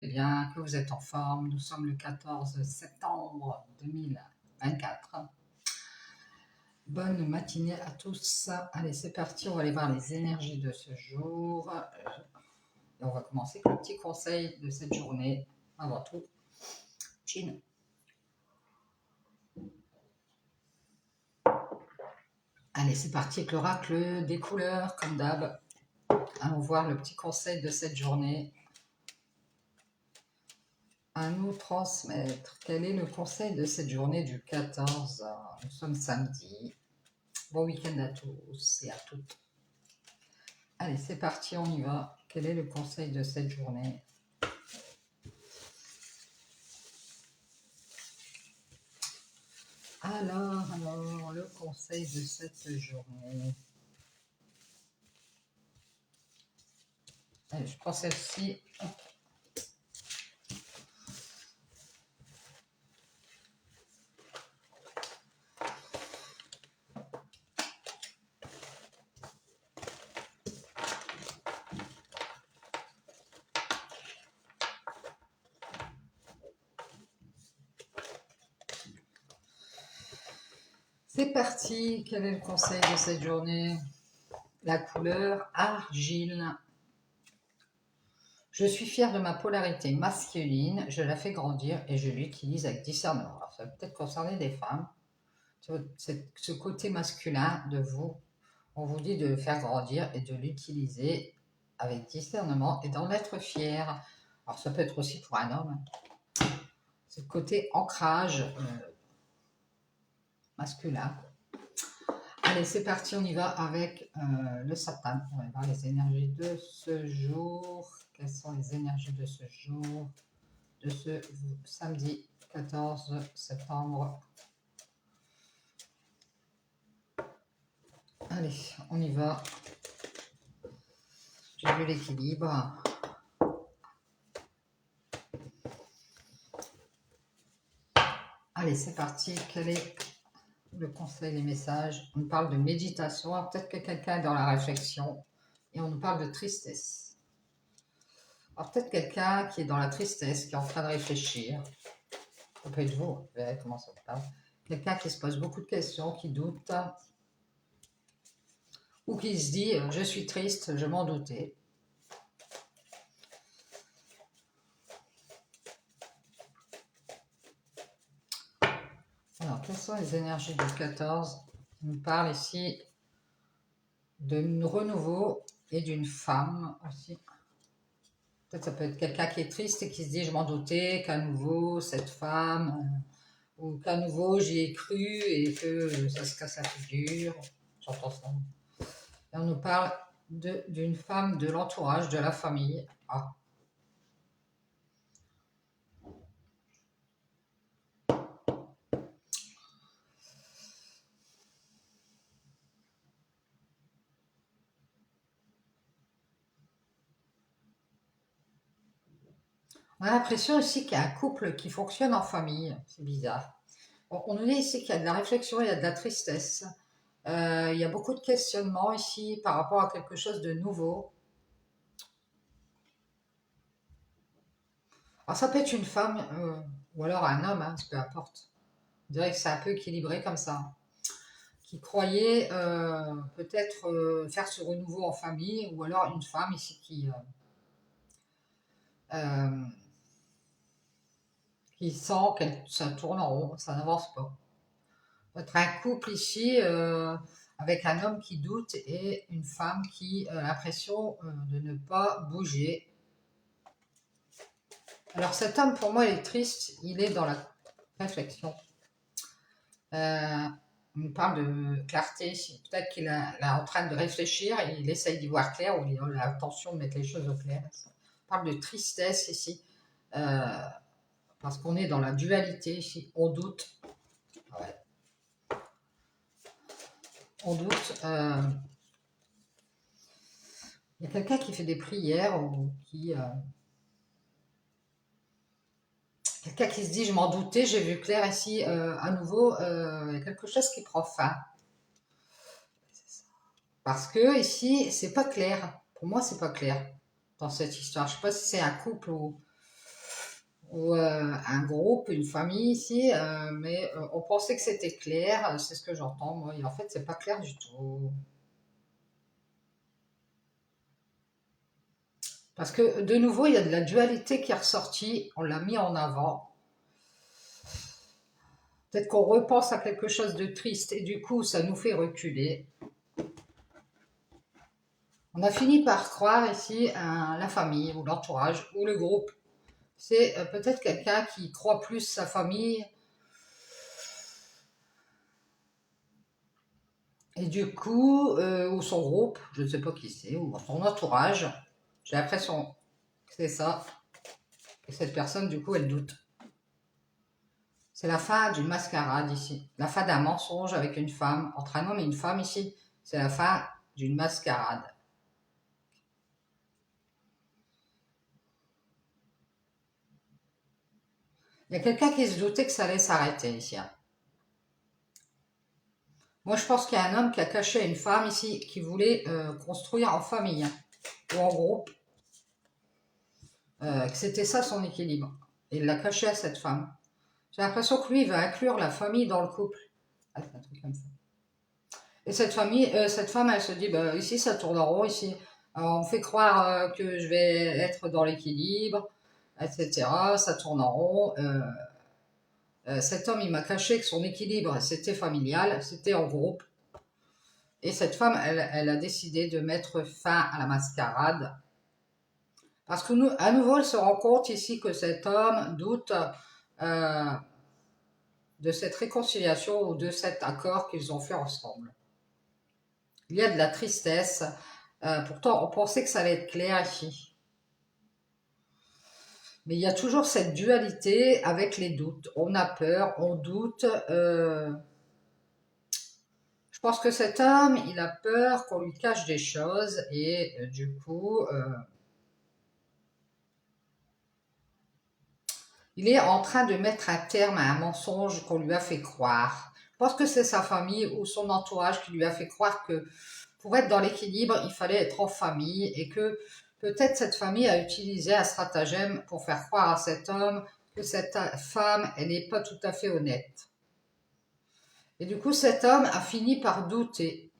Bien, que vous êtes en forme. Nous sommes le 14 septembre 2024. Bonne matinée à tous. Allez, c'est parti, on va aller voir les énergies de ce jour. Et on va commencer avec le petit conseil de cette journée. Avant tout, Chine. Allez, c'est parti avec l'oracle des couleurs, comme d'hab. Allons voir le petit conseil de cette journée à nous transmettre. Quel est le conseil de cette journée du 14? Nous sommes samedi. Bon week-end à tous et à toutes. Allez, c'est parti, on y va. Quel est le conseil de cette journée? Alors, le conseil de cette journée. Allez, je prends celle-ci. C'est parti. Quel est le conseil de cette journée? La couleur argile. Je suis fière de ma polarité masculine, je la fais grandir et je l'utilise avec discernement. Alors, ça va peut-être concerner des femmes. Ce côté masculin de vous, on vous dit de le faire grandir et de l'utiliser avec discernement et d'en être fier. Alors ça peut être aussi pour un homme. Ce côté ancrage masculin. Allez, c'est parti, on y va avec le Satan. On va voir les énergies de ce jour. Quelles sont les énergies de ce jour, de ce samedi 14 septembre. Allez, on y va. J'ai vu l'équilibre. Allez, c'est parti. Quel est le conseil, les messages? On nous parle de méditation. Peut-être que quelqu'un est dans la réflexion. Et on nous parle de tristesse. Alors peut-être quelqu'un qui est dans la tristesse, qui est en train de réfléchir. Ça peut être vous, vous verrez comment ça se passe. Quelqu'un qui se pose beaucoup de questions, qui doute. Ou qui se dit, je suis triste, je m'en doutais. Alors, quelles sont les énergies du 14? On nous parle ici d'un renouveau et d'une femme aussi. Peut-être ça peut être quelqu'un qui est triste et qui se dit je m'en doutais qu'à nouveau cette femme, ou qu'à nouveau j'y ai cru et que ça se casse la figure. J'entends ça. Et on nous parle d'une femme de l'entourage, de la famille. Ah. On a l'impression ici qu'il y a un couple qui fonctionne en famille. C'est bizarre. On nous dit ici qu'il y a de la réflexion, il y a de la tristesse. Il y a beaucoup de questionnements ici par rapport à quelque chose de nouveau. Alors ça peut être une femme ou alors un homme, hein, peu importe. On dirait que c'est un peu équilibré comme ça. Qui croyait peut-être faire ce renouveau en famille, ou alors une femme ici euh, qui sent que ça tourne en rond, ça n'avance pas. Peut-être un couple ici avec un homme qui doute et une femme qui a l'impression de ne pas bouger. Alors cet homme, pour moi, il est triste, il est dans la réflexion. On nous parle de clarté ici. Peut-être qu'il est en train de réfléchir et il essaye d'y voir clair, ou il a l'intention de mettre les choses au clair. On parle de tristesse ici, parce qu'on est dans la dualité ici. On doute. Ouais. On doute. Il y a quelqu'un qui fait des prières ou qui... quelqu'un qui se dit, je m'en doutais, j'ai vu clair ici, à nouveau, il y a quelque chose qui prend fin. Parce que ici, c'est pas clair. Pour moi, c'est pas clair dans cette histoire. Je sais pas si c'est un couple ou... ou un groupe, une famille ici, mais on pensait que c'était clair, c'est ce que j'entends moi, et en fait c'est pas clair du tout. Parce que de nouveau, il y a de la dualité qui est ressortie, on l'a mis en avant. Peut-être qu'on repense à quelque chose de triste et du coup ça nous fait reculer. On a fini par croire ici à la famille ou l'entourage ou le groupe. C'est peut-être quelqu'un qui croit plus sa famille et du coup, ou son groupe, je ne sais pas qui c'est, ou son entourage. J'ai l'impression que c'est ça. Et cette personne, du coup, elle doute. C'est la fin d'une mascarade ici. La fin d'un mensonge avec une femme, entre un homme et une femme ici. C'est la fin d'une mascarade. Il y a quelqu'un qui se doutait que ça allait s'arrêter ici, hein. Moi, je pense qu'il y a un homme qui a caché une femme ici qui voulait construire en famille, hein, ou en groupe, que c'était ça son équilibre. Et il l'a caché à cette femme. J'ai l'impression que lui, il va inclure la famille dans le couple. Ah, c'est un truc comme ça. Et cette femme, elle se dit, bah, ici, ça tourne en rond, ici. On me fait croire que je vais être dans l'équilibre, etc. Ça tourne en rond. Cet homme, il m'a caché que son équilibre, c'était familial, c'était en groupe. Et cette femme, elle a décidé de mettre fin à la mascarade. Parce que nous, à nouveau, elle se rend compte ici que cet homme doute euh, de cette réconciliation ou de cet accord qu'ils ont fait ensemble. Il y a de la tristesse. Pourtant, on pensait que ça allait être clair ici. Mais il y a toujours cette dualité avec les doutes. On a peur, on doute. Je pense que cet homme, il a peur qu'on lui cache des choses et du coup, il est en train de mettre un terme à un mensonge qu'on lui a fait croire. Je pense que c'est sa famille ou son entourage qui lui a fait croire que pour être dans l'équilibre, il fallait être en famille et que peut-être cette famille a utilisé un stratagème pour faire croire à cet homme que cette femme, elle n'est pas tout à fait honnête. Et du coup, cet homme a fini par douter.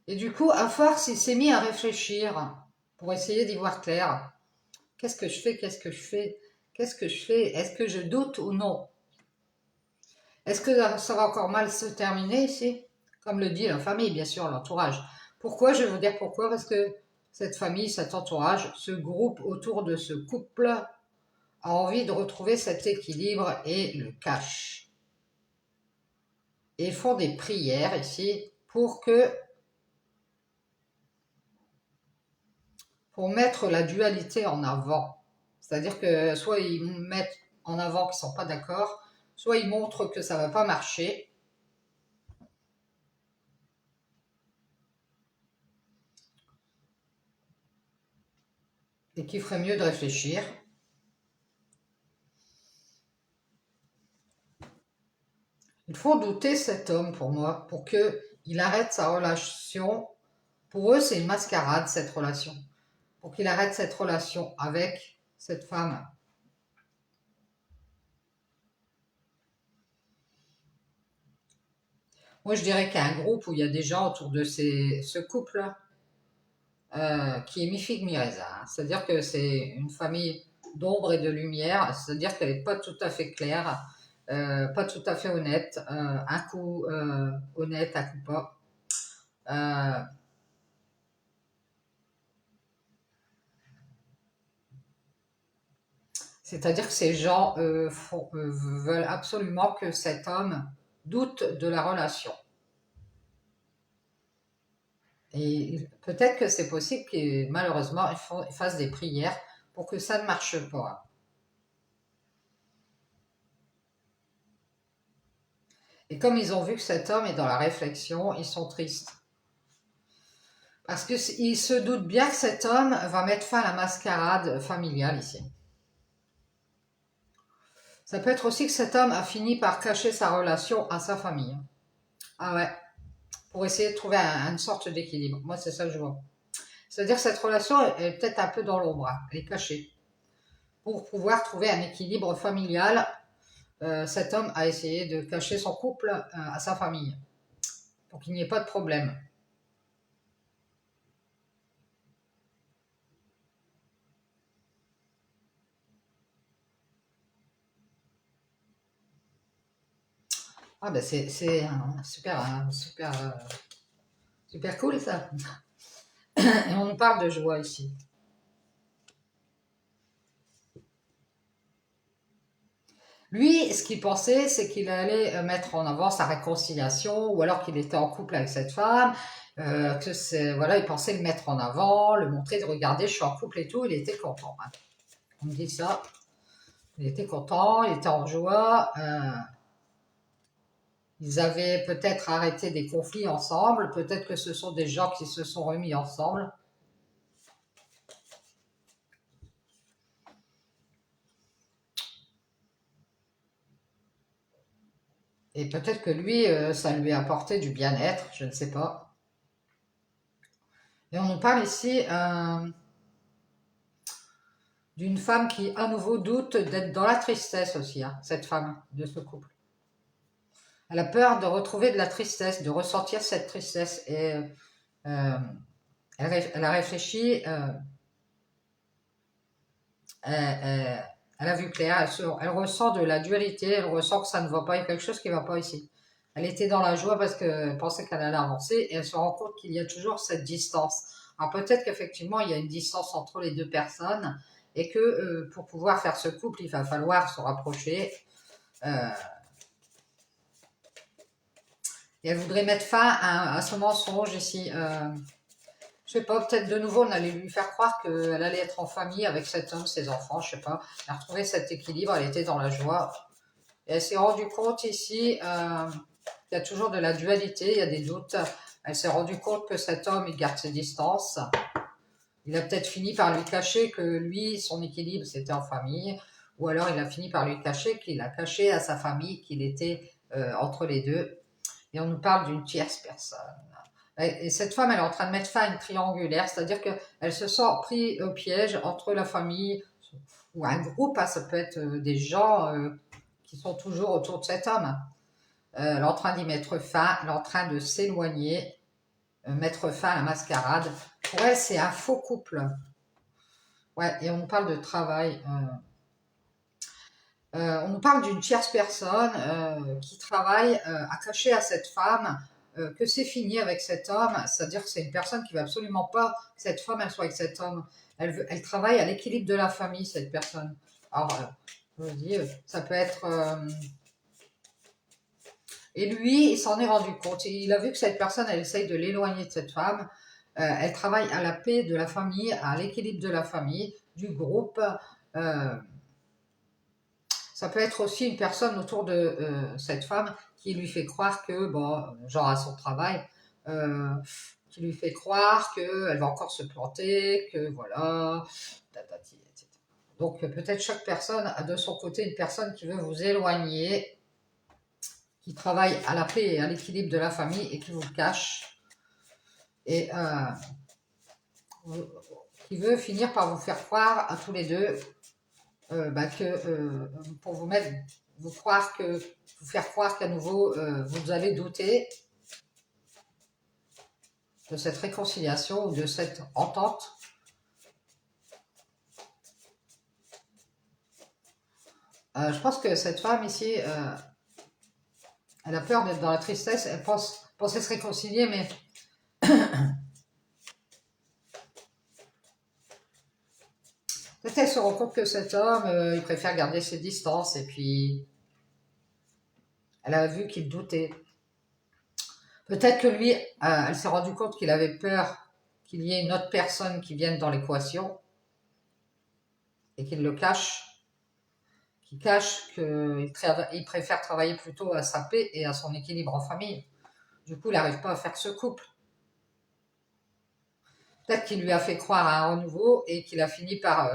Et du coup, à force, il s'est mis à réfléchir pour essayer d'y voir clair. Qu'est-ce que je fais? Qu'est-ce que je fais? Qu'est-ce que je fais? Est-ce que je doute ou non? Est-ce que ça va encore mal se terminer ici? Comme le dit la famille, bien sûr, l'entourage. Pourquoi? Je vais vous dire pourquoi. Parce que cette famille, cet entourage, ce groupe autour de ce couple a envie de retrouver cet équilibre et le cache. Et ils font des prières ici pour mettre la dualité en avant. C'est-à-dire que soit ils mettent en avant qu'ils ne sont pas d'accord, soit ils montrent que ça ne va pas marcher. Et qu'il ferait mieux de réfléchir. Il faut douter cet homme pour moi, pour qu'il arrête sa relation. Pour eux, c'est une mascarade, cette relation. Pour qu'il arrête cette relation avec cette femme. Moi, je dirais qu'il y a un groupe où il y a des gens autour de ce couple qui est mi-figue, mi-raisin, hein. C'est-à-dire que c'est une famille d'ombre et de lumière, c'est-à-dire qu'elle n'est pas tout à fait claire, pas tout à fait honnête, un coup honnête, un coup pas. Euh, C'est-à-dire que ces gens veulent absolument que cet homme doute de la relation. Et peut-être que c'est possible que malheureusement ils fassent des prières pour que ça ne marche pas. Et comme ils ont vu que cet homme est dans la réflexion, ils sont tristes. Parce qu'ils se doutent bien que cet homme va mettre fin à la mascarade familiale ici. Ça peut être aussi que cet homme a fini par cacher sa relation à sa famille. Ah ouais, pour essayer de trouver une sorte d'équilibre. Moi, c'est ça que je vois. C'est-à-dire que cette relation est peut-être un peu dans l'ombre, hein, elle est cachée. Pour pouvoir trouver un équilibre familial, cet homme a essayé de cacher son couple à sa famille, pour qu'il n'y ait pas de problème. Ah ben c'est super cool ça. Et on nous parle de joie ici. Lui, ce qu'il pensait, c'est qu'il allait mettre en avant sa réconciliation, ou alors qu'il était en couple avec cette femme, que c'est, voilà, il pensait le mettre en avant, le montrer, de regarder, je suis en couple et tout, il était content, hein. On me dit ça, il était content, il était en joie, ils avaient peut-être arrêté des conflits ensemble, peut-être que ce sont des gens qui se sont remis ensemble, et peut-être que lui, ça lui a apporté du bien-être, je ne sais pas. Et on nous parle ici d'une femme qui, à nouveau, doute d'être dans la tristesse aussi, hein, cette femme de ce couple. Elle a peur de retrouver de la tristesse, de ressentir cette tristesse. Et euh, elle a réfléchi, elle a vu clair, elle ressent de la dualité, elle ressent que ça ne va pas, il y a quelque chose qui ne va pas ici. Elle était dans la joie parce qu'elle pensait qu'elle allait avancer et elle se rend compte qu'il y a toujours cette distance. Alors peut-être qu'effectivement il y a une distance entre les deux personnes et que pour pouvoir faire ce couple, il va falloir se rapprocher. Euh, et elle voudrait mettre fin à ce mensonge ici. Je sais pas, peut-être de nouveau on allait lui faire croire qu'elle allait être en famille avec cet homme, ses enfants, je sais pas. Elle a retrouvé cet équilibre, elle était dans la joie. Et elle s'est rendue compte ici qu'il y a toujours de la dualité, il y a des doutes. Elle s'est rendue compte que cet homme, il garde ses distances. Il a peut-être fini par lui cacher que lui, son équilibre, c'était en famille. Ou alors il a fini par lui cacher qu'il a caché à sa famille qu'il était entre les deux. Et on nous parle d'une tierce personne. Et cette femme, elle est en train de mettre fin à une triangulaire, c'est-à-dire qu'elle se sent prise au piège entre la famille ou un groupe, hein, ça peut être des gens qui sont toujours autour de cet homme. Elle est en train d'y mettre fin, elle est en train de s'éloigner, mettre fin à la mascarade. Pour elle, c'est un faux couple. Ouais, et on nous parle de travail. On nous parle d'une tierce personne qui travaille à cacher à cette femme que c'est fini avec cet homme, c'est-à-dire que c'est une personne qui veut absolument pas que cette femme elle soit avec cet homme. Elle travaille à l'équilibre de la famille, cette personne. Alors, je vous dis, ça peut être... et lui, il s'en est rendu compte. Il a vu que cette personne, elle essaye de l'éloigner de cette femme. Elle travaille à la paix de la famille, à l'équilibre de la famille, du groupe. Euh, Ça peut être aussi une personne autour de cette femme qui lui fait croire que, bon, genre à son travail, euh, qui lui fait croire qu'elle va encore se planter, que voilà, tatati, etc. Donc peut-être chaque personne a de son côté une personne qui veut vous éloigner, qui travaille à la paix et à l'équilibre de la famille et qui vous le cache, et qui veut finir par vous faire croire à tous les deux que pour vous mettre, vous faire croire qu'à nouveau vous allez douter de cette réconciliation ou de cette entente. Je pense que cette femme ici, elle a peur d'être dans la tristesse. Elle pensait se réconcilier, mais peut-être elle se rend compte que cet homme, il préfère garder ses distances. Et puis, elle a vu qu'il doutait. Peut-être que lui, elle s'est rendu compte qu'il avait peur qu'il y ait une autre personne qui vienne dans l'équation et qu'il le cache, qui cache qu'il préfère travailler plutôt à sa paix et à son équilibre en famille. Du coup, il n'arrive pas à faire ce couple. Peut-être qu'il lui a fait croire à un renouveau et qu'il a fini par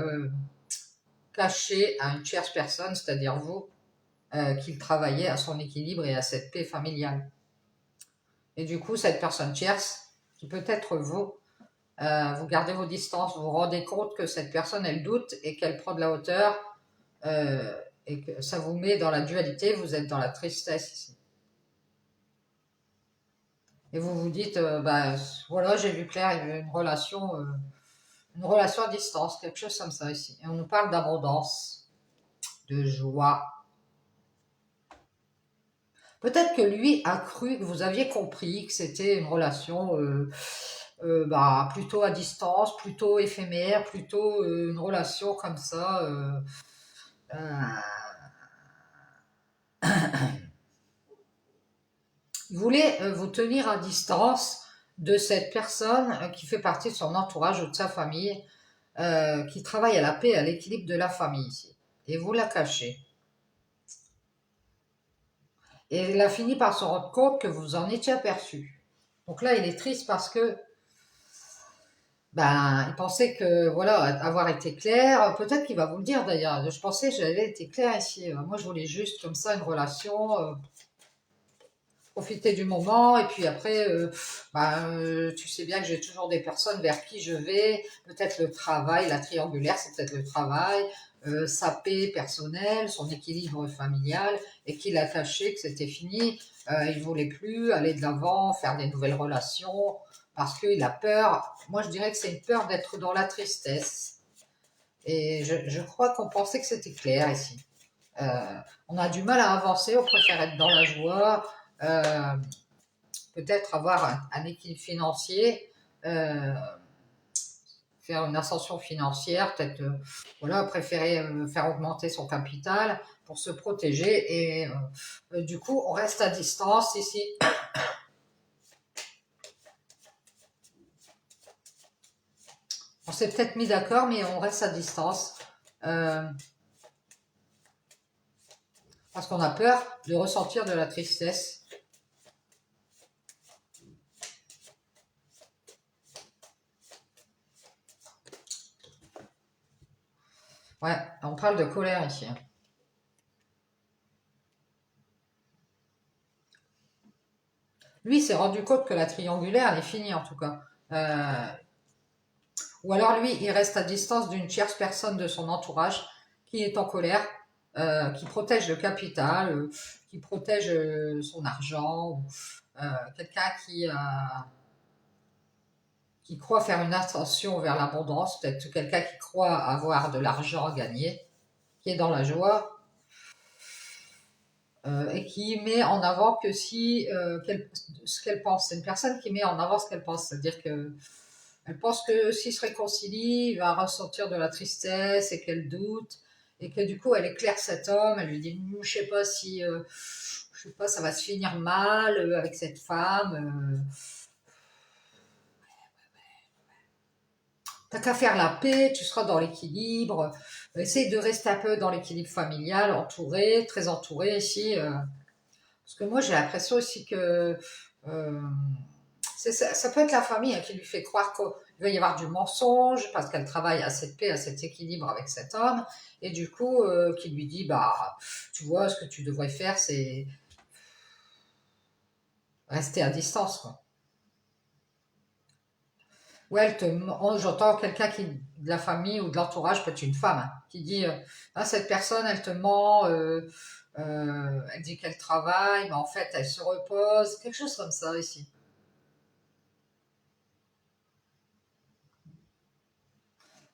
cacher à une tierce personne, c'est-à-dire vous, qu'il travaillait à son équilibre et à cette paix familiale. Et du coup, cette personne tierce, qui peut être vous, vous gardez vos distances, vous vous rendez compte que cette personne, elle doute et qu'elle prend de la hauteur, et que ça vous met dans la dualité, vous êtes dans la tristesse ici. Et vous vous dites, bah, voilà, j'ai vu clair, il y a une relation à distance, quelque chose comme ça ici. Et on nous parle d'abondance, de joie. Peut-être que lui a cru que vous aviez compris que c'était une relation bah, plutôt à distance, plutôt éphémère, plutôt une relation comme ça. Euh, il voulait vous tenir à distance de cette personne qui fait partie de son entourage ou de sa famille, qui travaille à la paix et à l'équilibre de la famille ici. Et vous la cachez. Et il a fini par se rendre compte que vous en étiez aperçu. Donc là, il est triste parce que ben, il pensait que, voilà, avoir été clair, peut-être qu'il va vous le dire d'ailleurs. Je pensais que j'avais été clair ici. Moi, je voulais juste comme ça une relation, profiter du moment. Et puis après, tu sais bien que j'ai toujours des personnes vers qui je vais. Peut-être le travail, la triangulaire, c'est peut-être le travail, sa paix personnelle, son équilibre familial, et qu'il a caché que c'était fini. Il voulait plus aller de l'avant, faire des nouvelles relations, parce qu'il a peur. Moi, je dirais que c'est une peur d'être dans la tristesse. Et je crois qu'on pensait que c'était clair ici. On a du mal à avancer, on préfère être dans la joie, euh, peut-être avoir un équilibre financier, euh, faire une ascension financière, peut-être voilà, préférer faire augmenter son capital pour se protéger et du coup on reste à distance ici. On s'est peut-être mis d'accord mais on reste à distance euh, parce qu'on a peur de ressentir de la tristesse. Ouais, on parle de colère ici. Lui s'est rendu compte que la triangulaire elle est finie en tout cas. Ou alors lui, il reste à distance d'une tierce personne de son entourage qui est en colère, qui protège le capital, qui protège son argent, quelqu'un qui croit faire une ascension vers l'abondance, peut-être quelqu'un qui croit avoir de l'argent à gagner, qui est dans la joie, et qui met en avant que si ce qu'elle pense. C'est une personne qui met en avant ce qu'elle pense, c'est-à-dire que elle pense que s'il se réconcilie, il va ressentir de la tristesse et qu'elle doute et que du coup elle éclaire cet homme. Elle lui dit je sais pas si je sais pas ça va se finir mal avec cette femme. T'as qu'à faire la paix, tu seras dans l'équilibre. Essaye de rester un peu dans l'équilibre familial, entouré, très entouré ici. Parce que moi j'ai l'impression aussi que euh, ça peut être la famille qui lui fait croire qu'il va y avoir du mensonge parce qu'elle travaille à cette paix, à cet équilibre avec cet homme, et du coup, qui lui dit, bah, tu vois, ce que tu devrais faire, c'est rester à distance, quoi. Ou j'entends quelqu'un qui, de la famille ou de l'entourage, peut-être une femme, hein, qui dit, ah, cette personne, elle te ment, elle dit qu'elle travaille, mais en fait, elle se repose, quelque chose comme ça ici.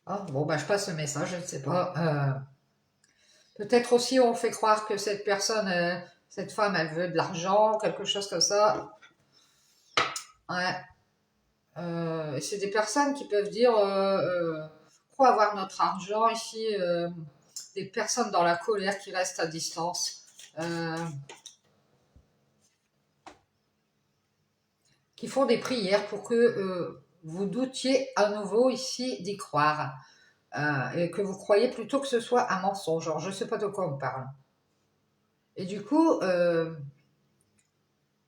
Ah, bon, bah, je passe le message, je ne sais pas. Peut-être aussi on fait croire que cette personne, cette femme, elle veut de l'argent, quelque chose comme ça. Ouais. C'est des personnes qui peuvent dire pourquoi avoir notre argent ici, des personnes dans la colère qui restent à distance, euh, qui font des prières pour que vous doutiez à nouveau ici d'y croire, et que vous croyez plutôt que ce soit un mensonge. Genre, je ne sais pas de quoi on parle. Et du coup,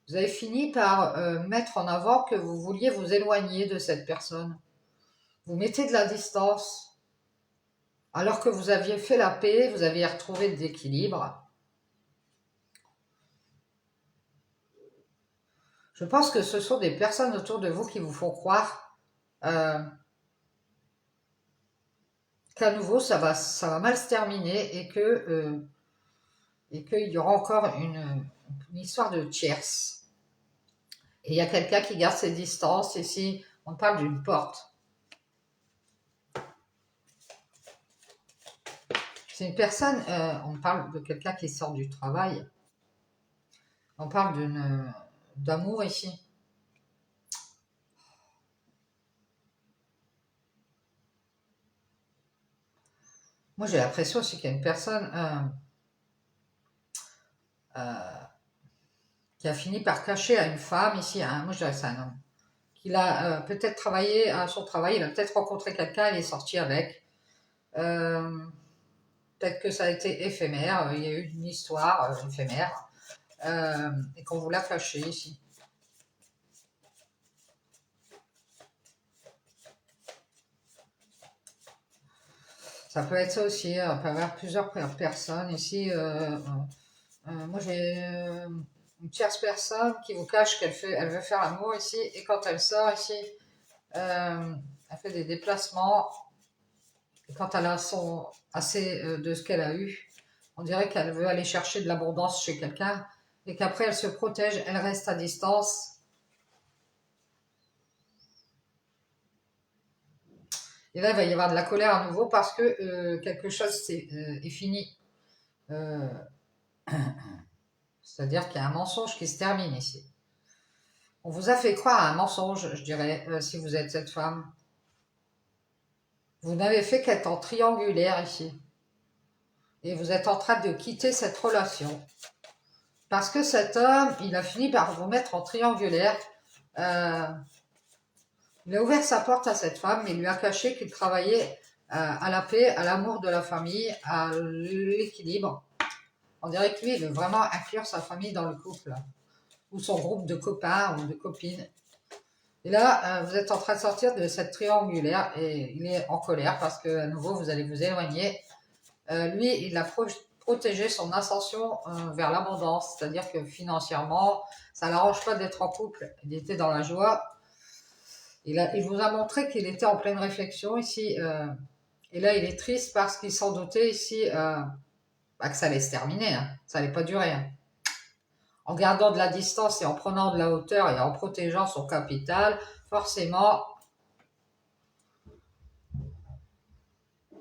vous avez fini par mettre en avant que vous vouliez vous éloigner de cette personne. Vous mettez de la distance, alors que vous aviez fait la paix, vous aviez retrouvé l'équilibre. Je pense que ce sont des personnes autour de vous qui vous font croire euh, qu'à nouveau ça va mal se terminer et qu'il y aura encore une histoire de tierce. Et il y a quelqu'un qui garde ses distances. Ici, on parle d'une porte. C'est une personne, on parle de quelqu'un qui sort du travail. On parle d'amour ici. Moi, j'ai l'impression aussi qu'il y a une personne euh, qui a fini par cacher à une femme ici, moi je dirais c'est un homme, qu'il a peut-être travaillé à son travail, il a peut-être rencontré quelqu'un, il est sorti avec. Euh, Peut-être que ça a été éphémère, il y a eu une histoire éphémère et qu'on vous l'a caché ici. Ça peut être ça aussi, on peut avoir plusieurs personnes ici. Moi j'ai une tierce personne qui vous cache elle veut faire l'amour ici et quand elle sort ici, elle fait des déplacements et quand elle a assez de ce qu'elle a eu, on dirait qu'elle veut aller chercher de l'abondance chez quelqu'un et qu'après elle se protège, elle reste à distance. Et là, il va y avoir de la colère à nouveau parce que quelque chose est fini. Euh, C'est-à-dire qu'il y a un mensonge qui se termine ici. On vous a fait croire à un mensonge, je dirais, si vous êtes cette femme. Vous n'avez fait qu'être en triangulaire ici. Et vous êtes en train de quitter cette relation. Parce que cet homme, il a fini par vous mettre en triangulaire. Euh, il a ouvert sa porte à cette femme, mais il lui a caché qu'il travaillait à la paix, à l'amour de la famille, à l'équilibre. On dirait que lui, il veut vraiment inclure sa famille dans le couple, ou son groupe de copains ou de copines. Et là, vous êtes en train de sortir de cette triangulaire et il est en colère parce que à nouveau, vous allez vous éloigner. Lui, il a protégé son ascension vers l'abondance, c'est-à-dire que financièrement, ça l'arrange pas d'être en couple. Il était dans la joie. Il vous a montré qu'il était en pleine réflexion ici. Et là, il est triste parce qu'il s'en doutait ici que ça allait se terminer. Hein. Ça allait pas durer. Hein. En gardant de la distance et en prenant de la hauteur et en protégeant son capital, forcément,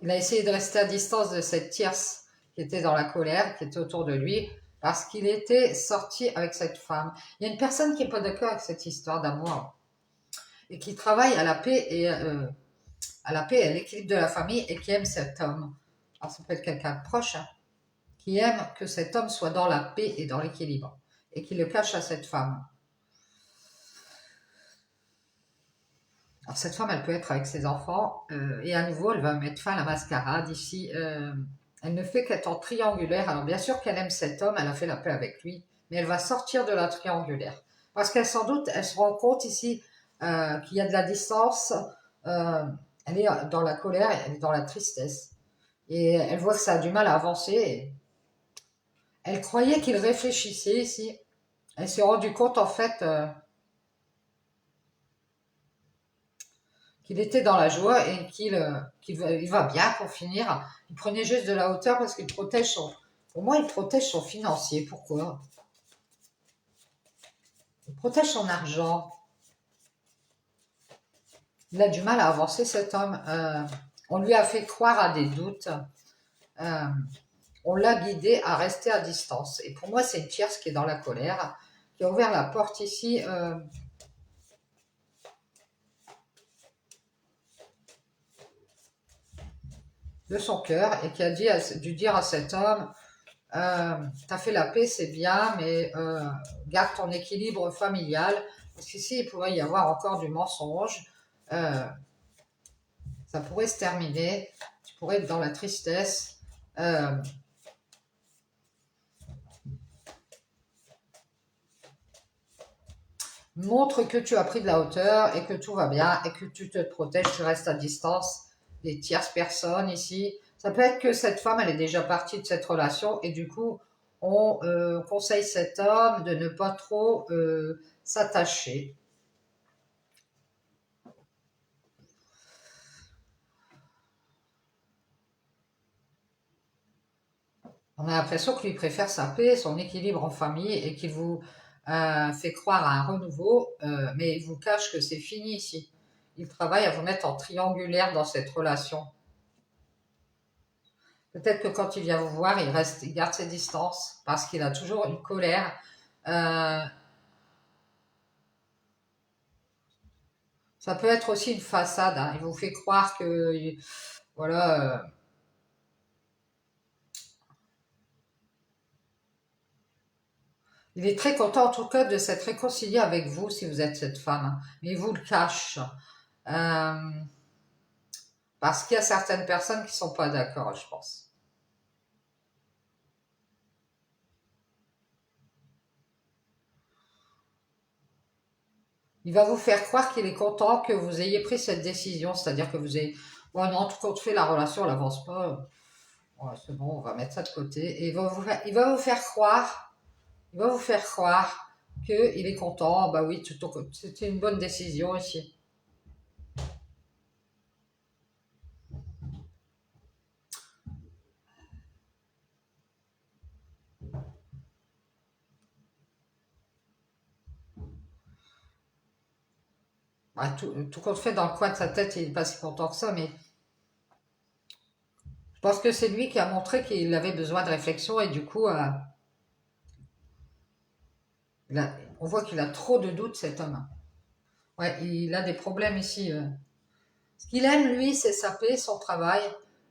il a essayé de rester à distance de cette tierce qui était dans la colère, qui était autour de lui, parce qu'il était sorti avec cette femme. Il y a une personne qui n'est pas d'accord avec cette histoire d'amour et qui travaille à la paix et à l'équilibre de la famille et qui aime cet homme. Alors ça peut être quelqu'un de proche, hein, qui aime que cet homme soit dans la paix et dans l'équilibre et qui le cache à cette femme. Alors cette femme, elle peut être avec ses enfants et à nouveau, elle va mettre fin à la mascarade ici. Elle ne fait qu'être en triangulaire. Alors bien sûr qu'elle aime cet homme, elle a fait la paix avec lui, mais elle va sortir de la triangulaire. Parce qu'elle sans doute, elle se rend compte ici qu'il y a de la distance. euh, Elle est dans la colère, elle est dans la tristesse. Et elle voit que ça a du mal à avancer. Elle croyait qu'il réfléchissait ici. Elle s'est rendue compte en fait qu'il était dans la joie et il va bien pour finir. Il prenait juste de la hauteur parce qu'il protège pour moi, il protège son financier. Pourquoi? Il protège son argent. Il a du mal à avancer cet homme. On lui a fait croire à des doutes. Euh, on l'a guidé à rester à distance. Et pour moi, c'est une tierce qui est dans la colère, qui a ouvert la porte ici. De son cœur et qui a dû dire à cet homme t'as fait la paix, c'est bien, mais garde ton équilibre familial. Parce qu'ici, il pourrait y avoir encore du mensonge. Euh, Ça pourrait se terminer. Tu pourrais être dans la tristesse. Montre que tu as pris de la hauteur et que tout va bien et que tu te protèges, tu restes à distance des tierces personnes ici. Ça peut être que cette femme, elle est déjà partie de cette relation et du coup, on conseille cet homme de ne pas trop s'attacher. On a l'impression que lui préfère sa paix, son équilibre en famille et qu'il vous fait croire à un renouveau, mais il vous cache que c'est fini ici. Il travaille à vous mettre en triangulaire dans cette relation. Peut-être que quand il vient vous voir, il garde ses distances parce qu'il a toujours une colère. Euh, Ça peut être aussi une façade, hein. Il vous fait croire que, voilà, il est très content en tout cas de s'être réconcilié avec vous si vous êtes cette femme, hein. Mais il vous le cache. Euh, Parce qu'il y a certaines personnes qui sont pas d'accord, je pense. Il va vous faire croire qu'il est content que vous ayez pris cette décision, c'est-à-dire que vous ayez, bon non, tout compte fait, la relation n'avance pas. Ouais, c'est bon, on va mettre ça de côté. Et il va vous faire croire, il va vous faire croire qu'il est content. Bah oui, c'était une bonne décision ici. Bah, tout compte fait, dans le coin de sa tête, il n'est pas si content que ça, mais je pense que c'est lui qui a montré qu'il avait besoin de réflexion et du coup, on voit qu'il a trop de doutes, cet homme. Ouais, il a des problèmes ici. Ce qu'il aime, lui, c'est sa paix, son travail.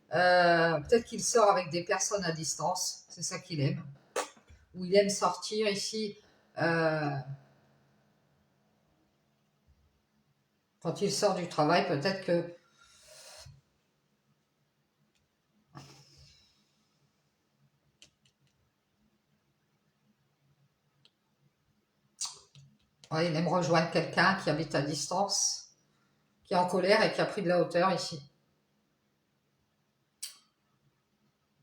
Peut-être qu'il sort avec des personnes à distance, c'est ça qu'il aime. Ou il aime sortir ici. euh, Quand il sort du travail, peut-être que ouais, il aime rejoindre quelqu'un qui habite à distance, qui est en colère et qui a pris de la hauteur ici.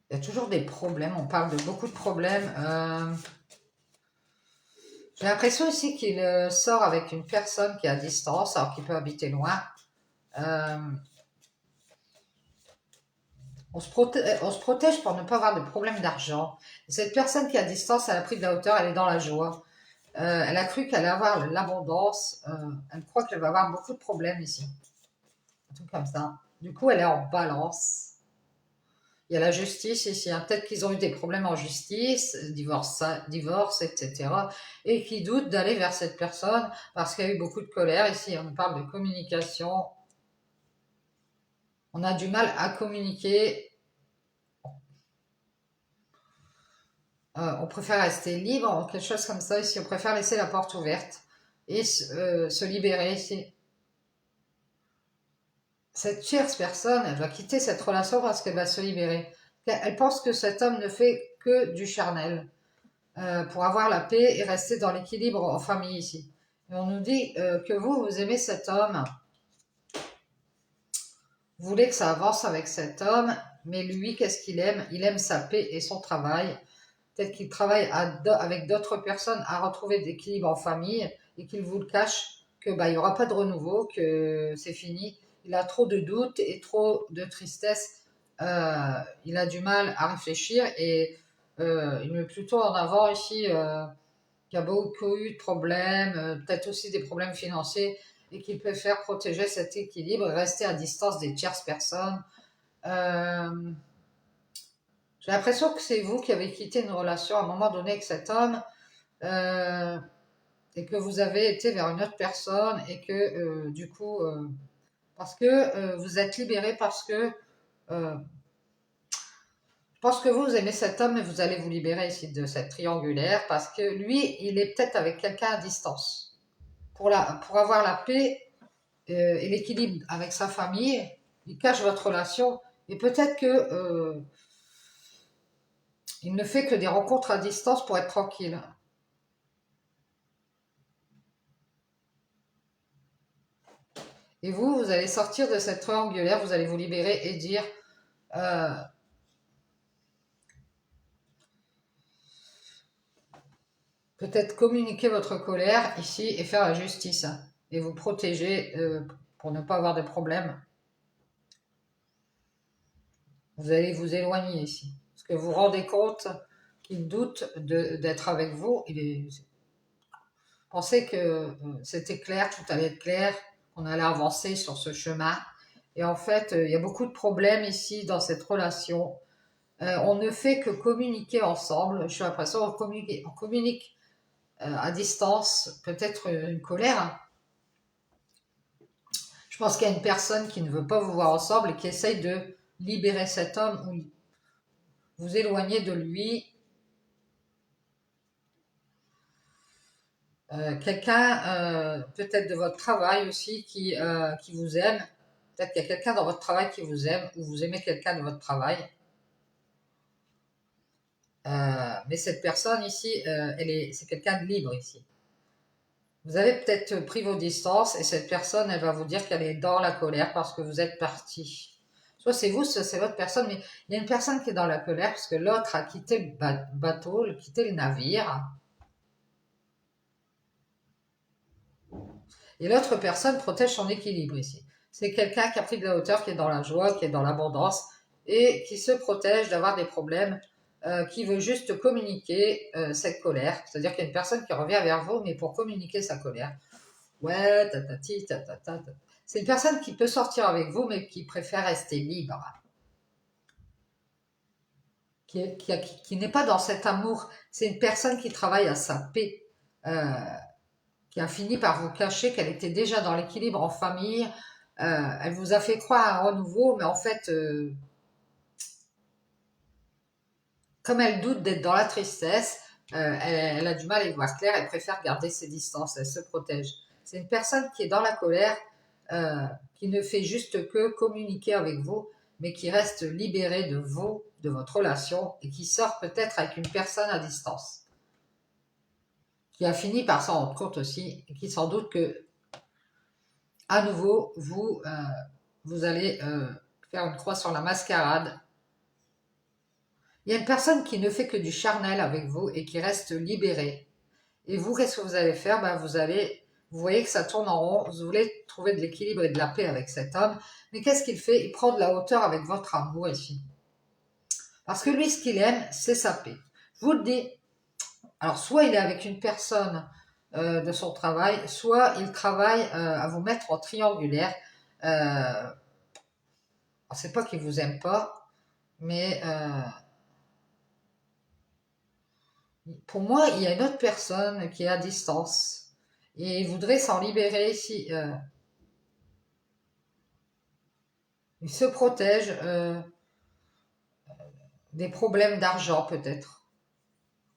Il y a toujours des problèmes, on parle de beaucoup de problèmes. J'ai l'impression ici qu'il sort avec une personne qui est à distance, alors qu'il peut habiter loin. Euh, on se protège pour ne pas avoir de problème d'argent. Cette personne qui est à distance, elle a pris de la hauteur, elle est dans la joie. Elle a cru qu'elle allait avoir l'abondance. Elle croit qu'elle va avoir beaucoup de problèmes ici. Un truc comme ça. Du coup, elle est en balance. Il y a la justice ici, hein. Peut-être qu'ils ont eu des problèmes en justice, divorce, etc. Et qui doutent d'aller vers cette personne parce qu'il y a eu beaucoup de colère ici. On parle de communication. On a du mal à communiquer. On préfère rester libre, quelque chose comme ça ici. On préfère laisser la porte ouverte et se libérer ici. Cette tierce personne, elle va quitter cette relation parce qu'elle va se libérer. Elle pense que cet homme ne fait que du charnel. Pour avoir la paix et rester dans l'équilibre en famille ici. Et on nous dit que vous aimez cet homme, vous voulez que ça avance avec cet homme, mais lui, qu'est-ce qu'il aime? Il aime sa paix et son travail. Peut-être qu'il travaille avec d'autres personnes à retrouver d'équilibre en famille et qu'il vous le cache que bah, il n'y aura pas de renouveau, que c'est fini. Il a trop de doutes et trop de tristesse. Il a du mal à réfléchir et il met plutôt en avant ici qui a beaucoup eu de problèmes, peut-être aussi des problèmes financiers, et qui préfère protéger cet équilibre et rester à distance des tierces personnes. Euh, j'ai l'impression que c'est vous qui avez quitté une relation à un moment donné avec cet homme euh, et que vous avez été vers une autre personne et que du coup, parce que vous êtes libéré parce que je pense que vous aimez cet homme et vous allez vous libérer ici de cette triangulaire parce que lui, il est peut-être avec quelqu'un à distance. Pour avoir la paix et l'équilibre avec sa famille, il cache votre relation et peut-être que il ne fait que des rencontres à distance pour être tranquille. Et vous allez sortir de cette triangulaire, vous allez vous libérer et dire euh, peut-être communiquer votre colère ici et faire la justice et vous protéger pour ne pas avoir de problème. Vous allez vous éloigner ici. Parce que vous vous rendez compte qu'il doute d'être avec vous. Pensez que c'était clair, tout allait être clair, qu'on allait avancer sur ce chemin. Et en fait, il y a beaucoup de problèmes ici dans cette relation. On ne fait que communiquer ensemble. J'ai l'impression qu'on communique à distance, peut-être une colère. Je pense qu'il y a une personne qui ne veut pas vous voir ensemble et qui essaye de libérer cet homme ou vous éloigner de lui. Quelqu'un, peut-être de votre travail aussi, qui vous aime. Peut-être qu'il y a quelqu'un dans votre travail qui vous aime ou vous aimez quelqu'un de votre travail. Mais cette personne ici, c'est quelqu'un de libre ici. Vous avez peut-être pris vos distances et cette personne, elle va vous dire qu'elle est dans la colère parce que vous êtes parti. Soit c'est vous, soit c'est l'autre personne, mais il y a une personne qui est dans la colère parce que l'autre a quitté le bateau, quitté le navire. Et l'autre personne protège son équilibre ici. C'est quelqu'un qui a pris de la hauteur, qui est dans la joie, qui est dans l'abondance et qui se protège d'avoir des problèmes, qui veut juste communiquer cette colère. C'est-à-dire qu'il y a une personne qui revient vers vous, mais pour communiquer sa colère. Ouais, tatati, tatata. C'est une personne qui peut sortir avec vous, mais qui préfère rester libre. Qui n'est pas dans cet amour. C'est une personne qui travaille à sa paix. Qui a fini par vous cacher qu'elle était déjà dans l'équilibre en famille. Elle vous a fait croire à un renouveau, mais en fait, comme elle doute d'être dans la tristesse, elle a du mal à y voir clair, elle préfère garder ses distances, elle se protège. C'est une personne qui est dans la colère, qui ne fait juste que communiquer avec vous, mais qui reste libérée de vous, de votre relation, et qui sort peut-être avec une personne à distance, qui a fini par s'en rendre compte aussi, et qui sans doute que à nouveau, vous allez faire une croix sur la mascarade. Il y a une personne qui ne fait que du charnel avec vous et qui reste libérée. Et vous, qu'est-ce que vous allez faire? Vous voyez que ça tourne en rond, vous voulez trouver de l'équilibre et de la paix avec cet homme. Mais qu'est-ce qu'il fait? Il prend de la hauteur avec votre amour ici. Parce que lui, ce qu'il aime, c'est sa paix. Je vous le dis. Alors, soit il est avec une personne de son travail, soit il travaille à vous mettre en triangulaire. C'est pas qu'il vous aime pas, mais pour moi, il y a une autre personne qui est à distance et il voudrait s'en libérer si il se protège des problèmes d'argent peut-être.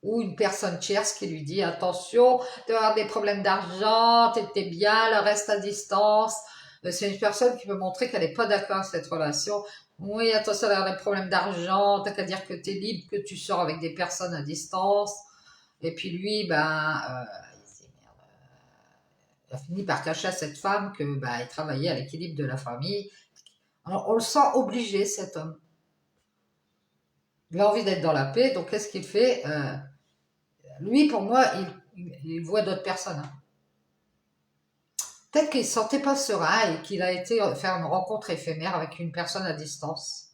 Ou une personne tierce qui lui dit attention, tu vas avoir des problèmes d'argent, t'es bien, le reste à distance. C'est une personne qui peut montrer qu'elle n'est pas d'accord avec cette relation. Oui, attention, il y a des problèmes d'argent, t'as qu'à dire que t'es libre, que tu sors avec des personnes à distance. Et puis lui, il a fini par cacher à cette femme que il travaillait à l'équilibre de la famille. Alors on le sent obligé, cet homme. Il a envie d'être dans la paix, donc qu'est-ce qu'il fait? Lui, pour moi, il voit d'autres personnes. Hein. Peut-être qu'il ne se sentait pas serein et qu'il a été faire une rencontre éphémère avec une personne à distance.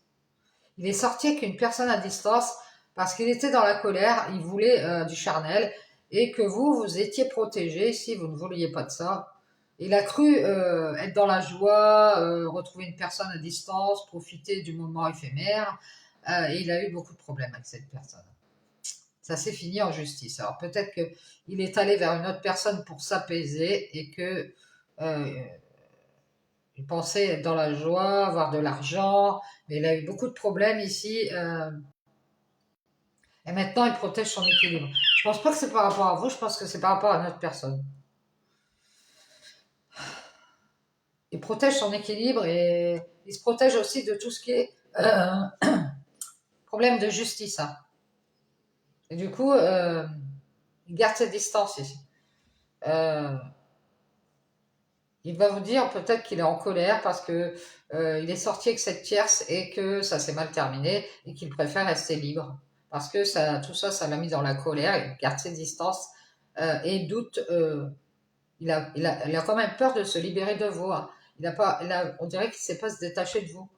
Il est sorti avec une personne à distance parce qu'il était dans la colère, il voulait du charnel et que vous étiez protégé si vous ne vouliez pas de ça. Il a cru être dans la joie, retrouver une personne à distance, profiter du moment éphémère et il a eu beaucoup de problèmes avec cette personne. Ça s'est fini en justice. Alors peut-être qu'il est allé vers une autre personne pour s'apaiser et que euh, il pensait être dans la joie, avoir de l'argent, mais il a eu beaucoup de problèmes ici. Et maintenant, il protège son équilibre. Je pense pas que c'est par rapport à vous, je pense que c'est par rapport à notre personne. Il protège son équilibre et il se protège aussi de tout ce qui est problème de justice. Hein. Et du coup, il garde ses distances ici. Il va vous dire peut-être qu'il est en colère parce que il est sorti avec cette tierce et que ça s'est mal terminé et qu'il préfère rester libre. Parce que tout ça l'a mis dans la colère, il garde ses distances et il doute, il a quand même peur de se libérer de vous, hein. On dirait qu'il ne sait pas se détacher de vous.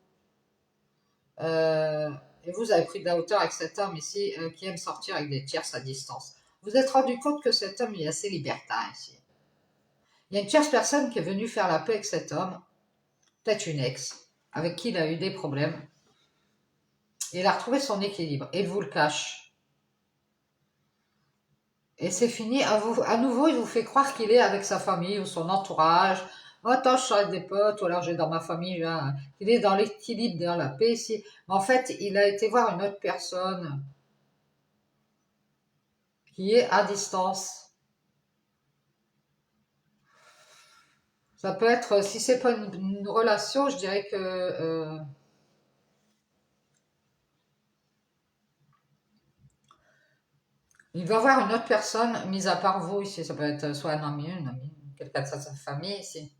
Et vous avez pris de la hauteur avec cet homme ici qui aime sortir avec des tierces à distance. Vous vous êtes rendu compte que cet homme est assez libertin ici. Il y a une tierce personne qui est venue faire la paix avec cet homme, peut-être une ex, avec qui il a eu des problèmes. Et il a retrouvé son équilibre. Et il vous le cache. Et c'est fini. À nouveau, il vous fait croire qu'il est avec sa famille ou son entourage. Oh, attends, je suis avec des potes, ou alors j'ai dans ma famille. Hein. Il est dans l'équilibre, dans la paix ici. Mais en fait, il a été voir une autre personne qui est à distance. Ça peut être, si c'est pas une relation, je dirais que il va voir une autre personne, mis à part vous ici. Ça peut être soit un ami, une amie, quelqu'un de sa famille ici.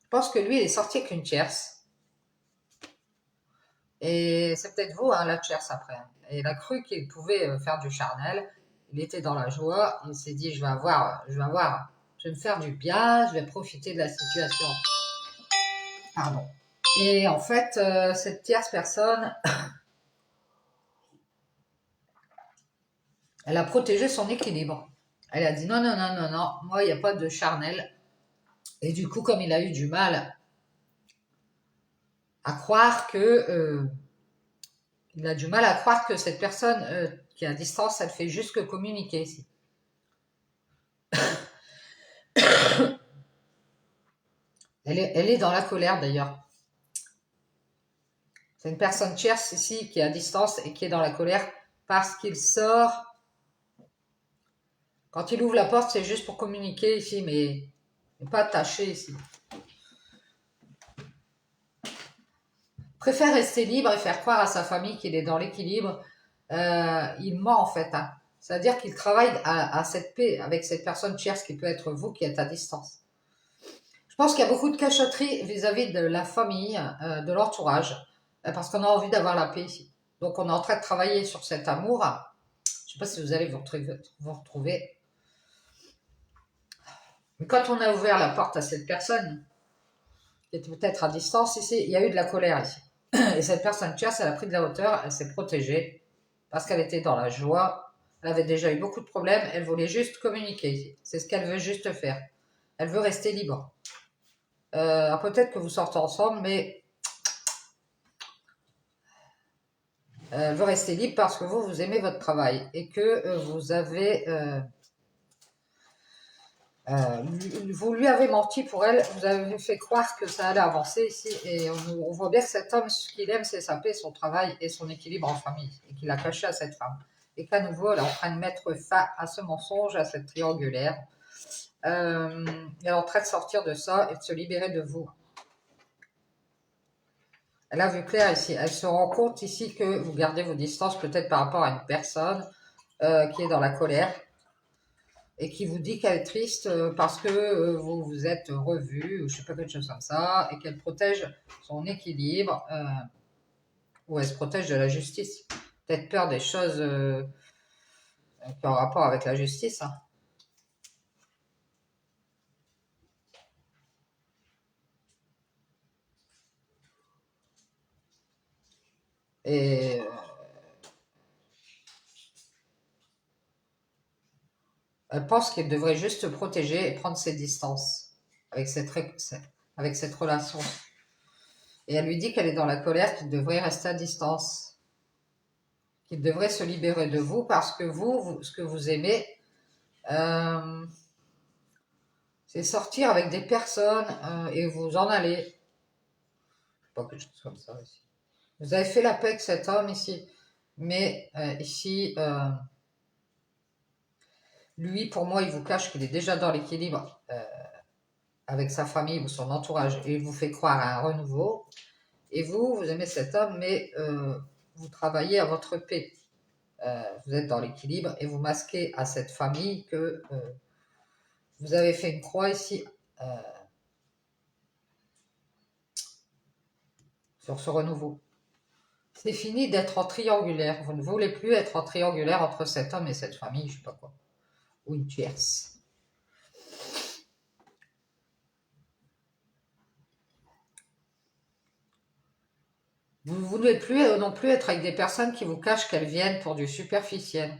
Je pense que lui, il est sorti avec une tierce. Et c'est peut-être vous, hein, la tierce après. Et il a cru qu'il pouvait faire du charnel. Il était dans la joie. Il s'est dit, je vais me faire du bien, je vais profiter de la situation. Pardon. Et en fait, cette tierce personne, elle a protégé son équilibre. Elle a dit non, non, non, non, non, moi, il n'y a pas de charnel. Et du coup, comme il a eu du mal à croire que, il a du mal à croire que cette personne qui est à distance, elle fait juste que communiquer ici. Elle est dans la colère d'ailleurs. C'est une personne tierce ici qui est à distance et qui est dans la colère parce qu'il sort. Quand il ouvre la porte, c'est juste pour communiquer ici, mais pas attaché ici. Préfère rester libre et faire croire à sa famille qu'il est dans l'équilibre. Il ment en fait. Hein. C'est-à-dire qu'il travaille à cette paix avec cette personne tierce qui peut être vous qui êtes à distance. Je pense qu'il y a beaucoup de cachotterie vis-à-vis de la famille, de l'entourage, parce qu'on a envie d'avoir la paix ici. Donc on est en train de travailler sur cet amour. Je ne sais pas si vous allez vous retrouver. Mais quand on a ouvert la porte à cette personne, qui était peut-être à distance ici, il y a eu de la colère ici. Et cette personne tierce, elle a pris de la hauteur, elle s'est protégée, parce qu'elle était dans la joie. Elle avait déjà eu beaucoup de problèmes, elle voulait juste communiquer ici. C'est ce qu'elle veut juste faire. Elle veut rester libre. Peut-être que vous sortez ensemble, mais elle veut rester libre parce que vous aimez votre travail et que vous avez... vous lui avez menti pour elle, vous avez fait croire que ça allait avancer ici et on voit bien que cet homme, ce qu'il aime, c'est sa paix, son travail et son équilibre en famille et qu'il a caché à cette femme. Et qu'à nouveau, elle est en train de mettre fin à ce mensonge, à cette triangulaire. Elle est en train de sortir de ça et de se libérer de vous. Elle a vu clair ici. Elle se rend compte ici que vous gardez vos distances peut-être par rapport à une personne qui est dans la colère et qui vous dit qu'elle est triste parce que vous vous êtes revus ou je sais pas quelque chose comme ça et qu'elle protège son équilibre ou elle se protège de la justice. Peut-être peur des choses qui ont rapport avec la justice. Hein. Et elle pense qu'elle devrait juste se protéger et prendre ses distances avec avec cette relation. Et elle lui dit qu'elle est dans la colère, qu'il devrait rester à distance, qu'il devrait se libérer de vous parce que ce que vous aimez, euh, c'est sortir avec des personnes et vous en allez. Pas quelque chose comme ça ici. Vous avez fait la paix avec cet homme ici, mais ici, lui, pour moi, il vous cache qu'il est déjà dans l'équilibre avec sa famille ou son entourage et il vous fait croire à un renouveau. Et vous aimez cet homme, mais vous travaillez à votre paix. Vous êtes dans l'équilibre et vous masquez à cette famille que vous avez fait une croix ici sur ce renouveau. C'est fini d'être en triangulaire. Vous ne voulez plus être en triangulaire entre cet homme et cette famille, je sais pas quoi. ou une tierce. Vous ne voulez plus non plus être avec des personnes qui vous cachent qu'elles viennent pour du superficiel,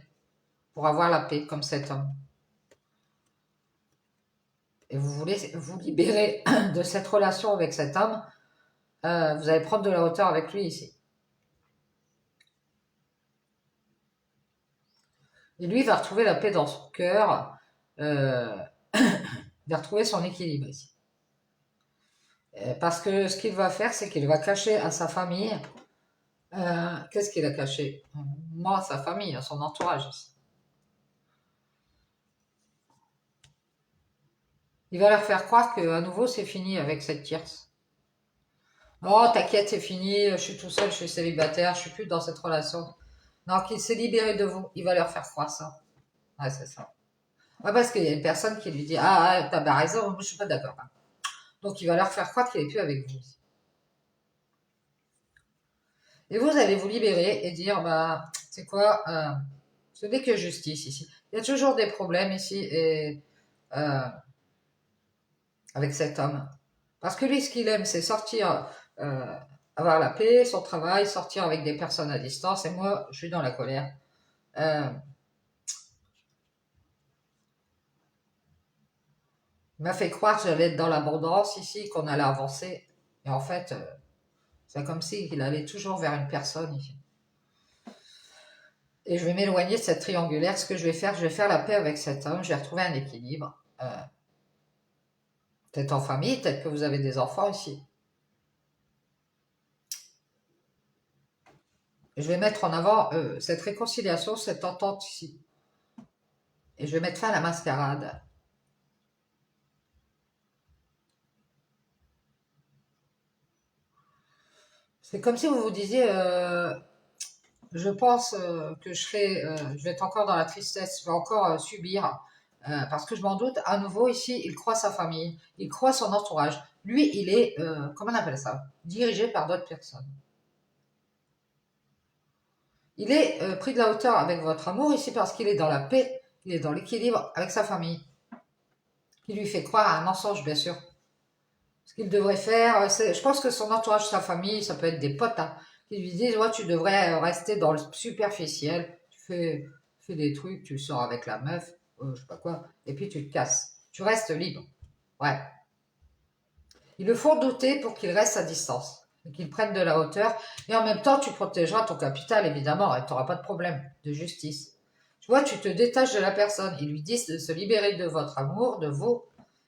pour avoir la paix, comme cet homme. Et vous voulez vous libérer de cette relation avec cet homme, vous allez prendre de la hauteur avec lui ici. Et lui va retrouver la paix dans son cœur, il va retrouver son équilibre ici. Parce que ce qu'il va faire, c'est qu'il va cacher à sa famille. Qu'est-ce qu'il a caché? Moi, sa famille, son entourage ici. Il va leur faire croire qu'à nouveau c'est fini avec cette tierce. Oh, t'inquiète, c'est fini, je suis tout seul, je suis célibataire, je suis plus dans cette relation. Non, qu'il s'est libéré de vous, il va leur faire croire ça. Ouais, c'est ça. Ouais, parce qu'il y a une personne qui lui dit ah, t'as bien raison, moi je suis pas d'accord. Donc il va leur faire croire qu'il est plus avec vous. Et vous allez vous libérer et dire bah, c'est quoi, ce n'est que justice ici. Il y a toujours des problèmes ici et avec cet homme. Parce que lui, ce qu'il aime, c'est sortir, avoir la paix, son travail, sortir avec des personnes à distance. Et moi, je suis dans la colère. Euh, il m'a fait croire que j'allais être dans l'abondance ici, qu'on allait avancer. Et en fait, c'est comme s'il allait toujours vers une personne ici. Et je vais m'éloigner de cette triangulaire. Ce que je vais faire la paix avec cet homme. Je vais retrouver un équilibre. Peut-être en famille, peut-être que vous avez des enfants ici. Je vais mettre en avant cette réconciliation, cette entente ici. Et je vais mettre fin à la mascarade. C'est comme si vous vous disiez, je pense que je vais être encore dans la tristesse, je vais encore subir, parce que je m'en doute, à nouveau ici, il croit sa famille, il croit son entourage. Lui, il est, comment on appelle ça, dirigé par d'autres personnes. Il est pris de la hauteur avec votre amour ici parce qu'il est dans la paix, il est dans l'équilibre avec sa famille, qui lui fait croire à un mensonge, bien sûr. Ce qu'il devrait faire, je pense que son entourage, sa famille, ça peut être des potes, hein, qui lui disent, ouais, tu devrais rester dans le superficiel, fais des trucs, tu sors avec la meuf, je sais pas quoi, et puis tu te casses. Tu restes libre. Ouais. Ils le font douter pour qu'il reste à distance, et qu'il prenne de la hauteur, et en même temps, tu protégeras ton capital, évidemment, et tu n'auras pas de problème de justice. Tu vois, tu te détaches de la personne, ils lui disent de se libérer de votre amour, de vous,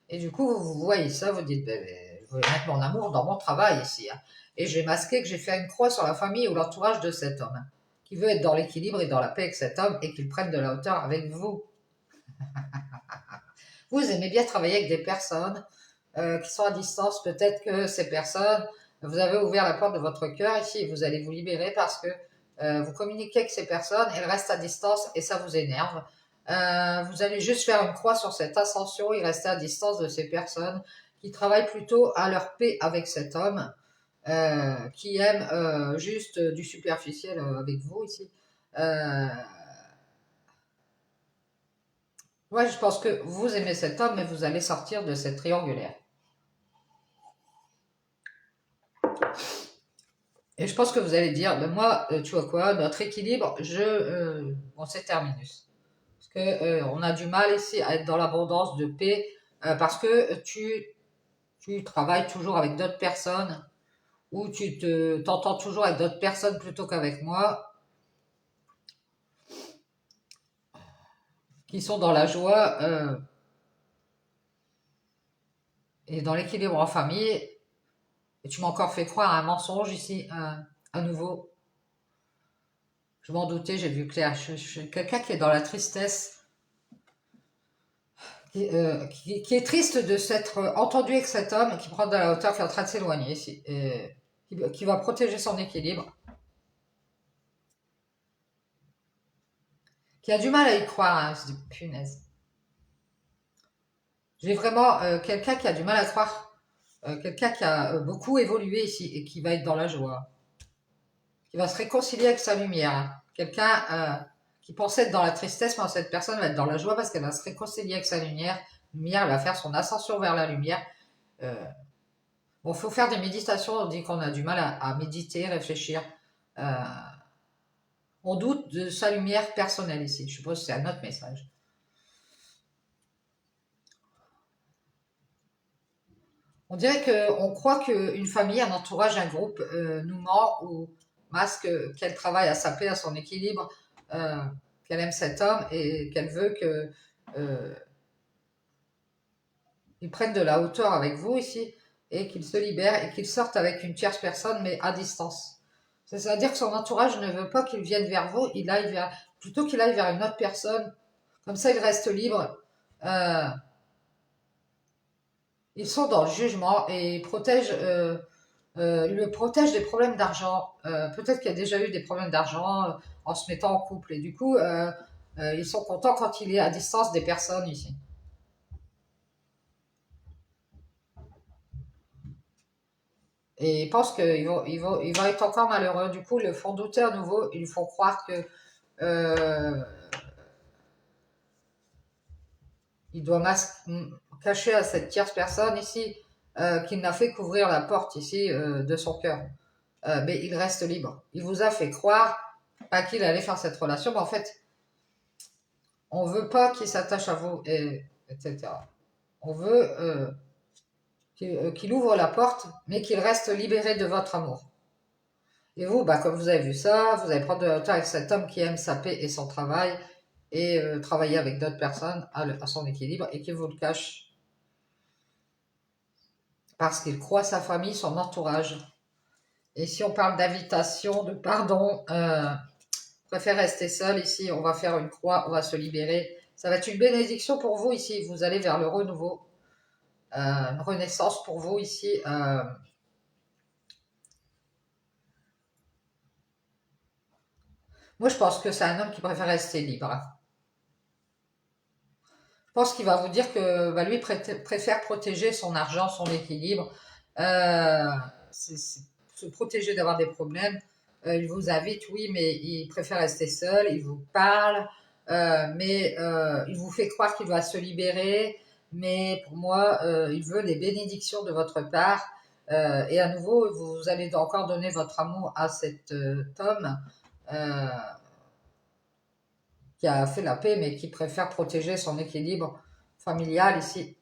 et du coup, vous voyez ça, vous dites, ben, je vais mettre mon amour dans mon travail ici. Hein. Et je vais masquer que j'ai fait une croix sur la famille ou l'entourage de cet homme, hein, qui veut être dans l'équilibre et dans la paix avec cet homme et qu'il prenne de la hauteur avec vous. Vous aimez bien travailler avec des personnes qui sont à distance. Peut-être que ces personnes, vous avez ouvert la porte de votre cœur ici et vous allez vous libérer parce que vous communiquez avec ces personnes, elles restent à distance et ça vous énerve. Vous allez juste faire une croix sur cette ascension et rester à distance de ces personnes qui travaillent plutôt à leur paix avec cet homme, qui aime juste du superficiel avec vous ici. Moi, je pense que vous aimez cet homme, mais vous allez sortir de cette triangulaire. Et je pense que vous allez dire, ben moi, tu vois quoi, notre équilibre, bon, c'est terminus. Parce que on a du mal ici à être dans l'abondance de paix, parce que tu travailles toujours avec d'autres personnes, ou t'entends toujours avec d'autres personnes plutôt qu'avec moi, qui sont dans la joie et dans l'équilibre en famille. Et tu m'as encore fait croire à un mensonge ici, à nouveau. Je m'en doutais, j'ai vu clair. Je suis quelqu'un qui est dans la tristesse, qui est triste de s'être entendu avec cet homme qui prend de la hauteur, qui est en train de s'éloigner ici, et qui va protéger son équilibre, qui a du mal à y croire. Hein, je dis, punaise. J'ai vraiment quelqu'un qui a du mal à croire, quelqu'un qui a beaucoup évolué ici et qui va être dans la joie, qui va se réconcilier avec sa lumière. Hein. Quelqu'un qui pensait être dans la tristesse, mais cette personne va être dans la joie parce qu'elle va se réconcilier avec sa lumière. Lumière, elle va faire son ascension vers la lumière. Bon, il faut faire des méditations. On dit qu'on a du mal à méditer, réfléchir. On doute de sa lumière personnelle ici. Je suppose que c'est un autre message. On dirait qu'on croit qu'une famille, un entourage, un groupe nous ment ou masque qu'elle travaille à sa paix, à son équilibre, qu'elle aime cet homme et qu'elle veut que il prenne de la hauteur avec vous ici et qu'il se libère et qu'il sorte avec une tierce personne mais à distance. C'est-à-dire que son entourage ne veut pas qu'il vienne vers vous, plutôt qu'il aille vers une autre personne. Comme ça, il reste libre. Ils sont dans le jugement et ils le protègent des problèmes d'argent. Peut-être qu'il y a déjà eu des problèmes d'argent en se mettant en couple. Et du coup, ils sont contents quand il est à distance des personnes ici. Et ils pensent qu'il va être encore malheureux. Du coup, ils le font douter à nouveau. Ils lui font croire que il doit cacher à cette tierce personne ici qu'il n'a fait qu'ouvrir la porte ici de son cœur. Mais il reste libre. Il vous a fait croire pas qu'il allait faire cette relation, mais en fait, on veut pas qu'il s'attache à vous, etc. On veut qu'il ouvre la porte, mais qu'il reste libéré de votre amour. Et vous, bah, comme vous avez vu ça, vous allez prendre de la hauteur avec cet homme qui aime sa paix et son travail, et travailler avec d'autres personnes à son équilibre, et qui vous le cache. Parce qu'il croit sa famille, son entourage. Et si on parle d'invitation, de pardon, préfère rester seul ici, on va faire une croix, on va se libérer. Ça va être une bénédiction pour vous ici, vous allez vers le renouveau, une renaissance pour vous ici. Moi, je pense que c'est un homme qui préfère rester libre. Je pense qu'il va vous dire que bah, lui préfère protéger son argent, son équilibre, se protéger d'avoir des problèmes. Il vous invite, oui, mais il préfère rester seul, il vous parle, mais il vous fait croire qu'il va se libérer, mais pour moi, il veut les bénédictions de votre part. Et à nouveau, vous allez encore donner votre amour à cet homme euh, qui a fait la paix, mais qui préfère protéger son équilibre familial ici.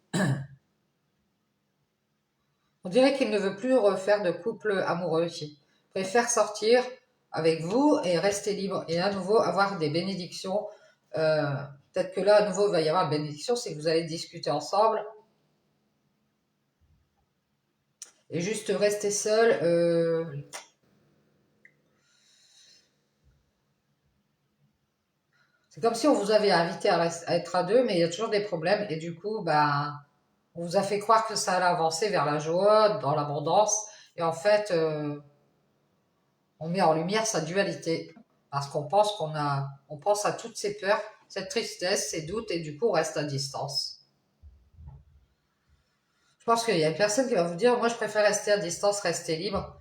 On dirait qu'il ne veut plus refaire de couple amoureux ici. Il préfère sortir avec vous et rester libre et à nouveau avoir des bénédictions. Peut-être que là, à nouveau, il va y avoir une bénédiction, c'est que vous allez discuter ensemble. Et juste rester seul. C'est comme si on vous avait invité à être à deux, mais il y a toujours des problèmes. Et du coup, bah, on vous a fait croire que ça allait avancer vers la joie, dans l'abondance. Et en fait, on met en lumière sa dualité. Parce qu'on pense on pense à toutes ces peurs, cette tristesse, ces doutes, et du coup, on reste à distance. Je pense qu'il y a une personne qui va vous dire, moi, je préfère rester à distance, rester libre.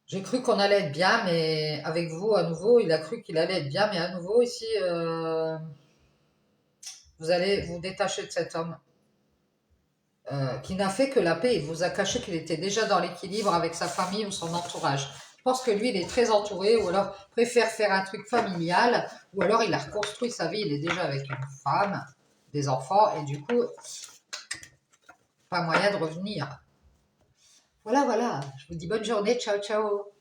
J'ai cru qu'on allait être bien, mais avec vous, à nouveau, il a cru qu'il allait être bien, mais à nouveau, ici, vous allez vous détacher de cet homme qui n'a fait que la paix. Il vous a caché qu'il était déjà dans l'équilibre avec sa famille ou son entourage. Je pense que lui, il est très entouré, ou alors préfère faire un truc familial, ou alors il a reconstruit sa vie, il est déjà avec une femme, des enfants, et du coup, pas moyen de revenir. Voilà, voilà. Je vous dis bonne journée. Ciao, ciao.